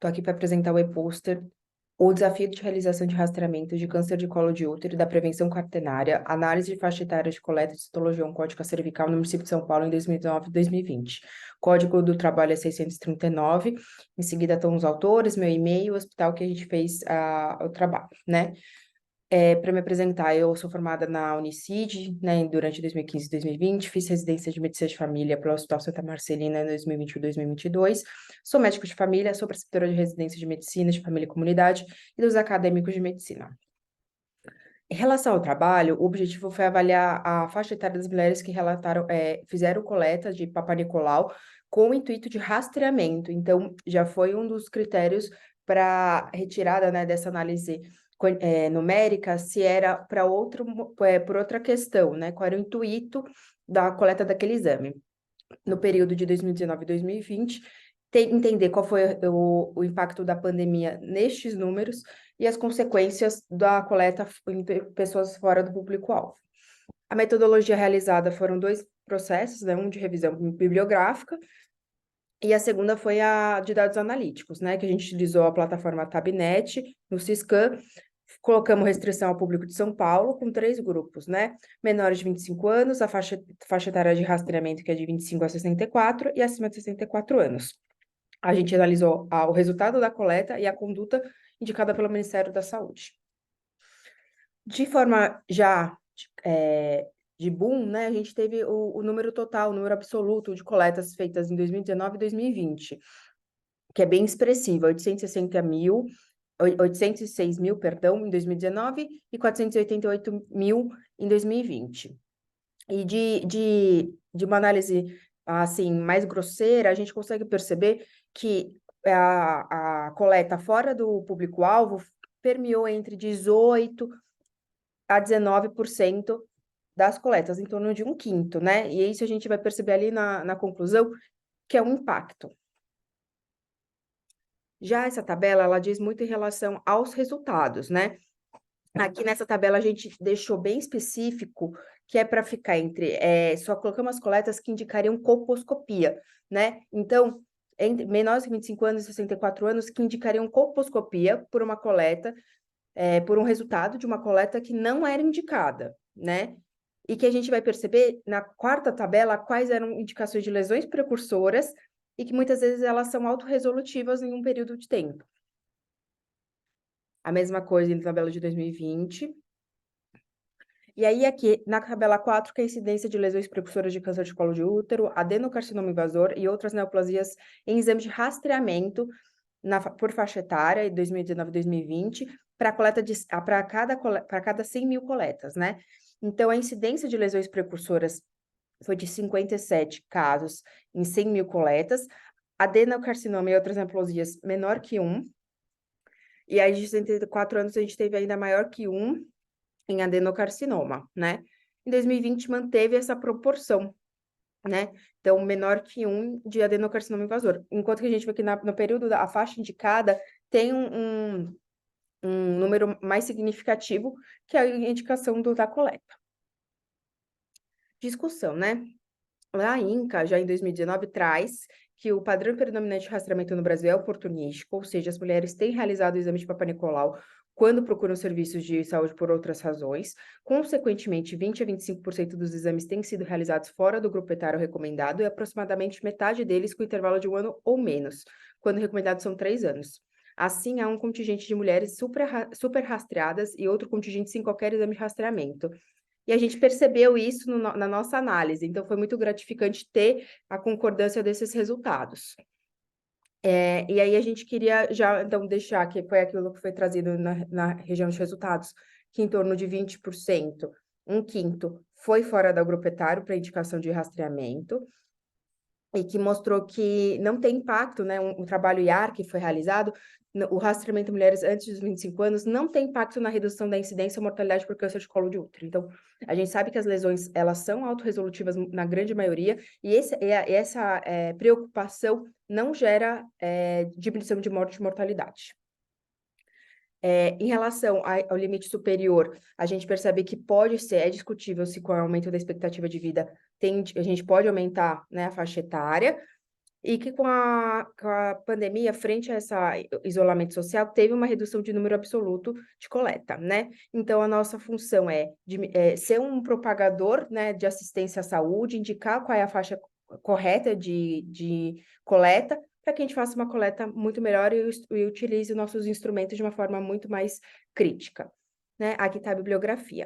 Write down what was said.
Estou aqui para apresentar o e-poster O Desafio de Realização de Rastreamento de Câncer de Colo de Útero e da Prevenção Quaternária, Análise de Faixa Etária de Coleta de Citologia Oncótica Cervical no município de São Paulo em 2019 e 2020. Código do trabalho é 639. Em seguida estão os autores, meu e-mail, o hospital que a gente fez o trabalho, né? Para me apresentar, eu sou formada na Unicid, né, durante 2015 e 2020, fiz residência de medicina de família pelo Hospital Santa Marcelina em 2021 e 2022, sou médico de família, sou preceptora de residência de medicina de família e comunidade e dos acadêmicos de medicina. Em relação ao trabalho, o objetivo foi avaliar a faixa etária das mulheres que fizeram coleta de Papa Nicolau com o intuito de rastreamento. Então, já foi um dos critérios para retirada, né, dessa análise numérica, se era para por outra questão, né? Qual era o intuito da coleta daquele exame. No período de 2019 e 2020, entender qual foi o impacto da pandemia nestes números e as consequências da coleta em pessoas fora do público-alvo. A metodologia realizada foram 2 processos, né? Um de revisão bibliográfica e a segunda foi a de dados analíticos, né? Que a gente utilizou a plataforma Tabnet no Siscan. Colocamos restrição ao público de São Paulo com 3 grupos, né? Menores de 25 anos, a faixa etária de rastreamento, que é de 25 a 64, e acima de 64 anos. A gente analisou o resultado da coleta e a conduta indicada pelo Ministério da Saúde. De forma de boom, né? A gente teve o número total, o número absoluto de coletas feitas em 2019 e 2020, que é bem expressivo, 806 mil, perdão, em 2019 e 488 mil em 2020. E de uma análise, assim, mais grosseira, a gente consegue perceber que a coleta fora do público-alvo permeou entre 18% a 19% das coletas, em torno de 1/5, né? E isso a gente vai perceber ali na conclusão, que é um impacto. Já essa tabela, ela diz muito em relação aos resultados, né? Aqui nessa tabela a gente deixou bem específico que é para ficar só colocamos as coletas que indicariam colposcopia, né? Então, entre menores de 25 anos e 64 anos que indicariam colposcopia por uma coleta, por um resultado de uma coleta que não era indicada, né? E que a gente vai perceber na 4ª tabela quais eram indicações de lesões precursoras e que muitas vezes elas são autorresolutivas em um período de tempo. A mesma coisa na tabela de 2020. E aí, aqui, na tabela 4, que é a incidência de lesões precursoras de câncer de colo de útero, adenocarcinoma invasor e outras neoplasias em exames de rastreamento por faixa etária, em 2019 e 2020, para cada 100 mil coletas, né? Então, a incidência de lesões precursoras foi de 57 casos em 100 mil coletas, adenocarcinoma e outras neoplasias menor que 1, e aí de 64 anos a gente teve ainda maior que 1 em adenocarcinoma, né? Em 2020 manteve essa proporção, né? Então, menor que 1 de adenocarcinoma invasor. Enquanto que a gente vê que no período da faixa indicada tem um número mais significativo, que é a indicação da coleta. Discussão, né? A INCA, já em 2019, traz que o padrão predominante de rastreamento no Brasil é oportunístico, ou seja, as mulheres têm realizado o exame de Papa Nicolau quando procuram serviços de saúde por outras razões. Consequentemente, 20 a 25% dos exames têm sido realizados fora do grupo etário recomendado e aproximadamente metade deles com intervalo de 1 ano ou menos, quando recomendados são 3 anos. Assim, há um contingente de mulheres super rastreadas e outro contingente sem qualquer exame de rastreamento. E a gente percebeu isso na nossa análise, então foi muito gratificante ter a concordância desses resultados. E aí a gente queria já, então, deixar que foi aquilo que foi trazido na região de resultados, que em torno de 20%, 1/5, foi fora do grupo etário para indicação de rastreamento, e que mostrou que não tem impacto, né? Um trabalho IAR que foi realizado, o rastreamento de mulheres antes dos 25 anos não tem impacto na redução da incidência e mortalidade por câncer de colo de útero. Então, a gente sabe que as lesões, elas são autorresolutivas na grande maioria, e essa preocupação não gera diminuição de morte e mortalidade. Em relação ao limite superior, a gente percebe que é discutível se com o aumento da expectativa de vida a gente pode aumentar, né, a faixa etária, e que com a pandemia, frente a esse isolamento social, teve uma redução de número absoluto de coleta, né? Então, a nossa função é ser um propagador, né, de assistência à saúde, indicar qual é a faixa correta de coleta, para que a gente faça uma coleta muito melhor e utilize nossos instrumentos de uma forma muito mais crítica, né? Aqui está a bibliografia.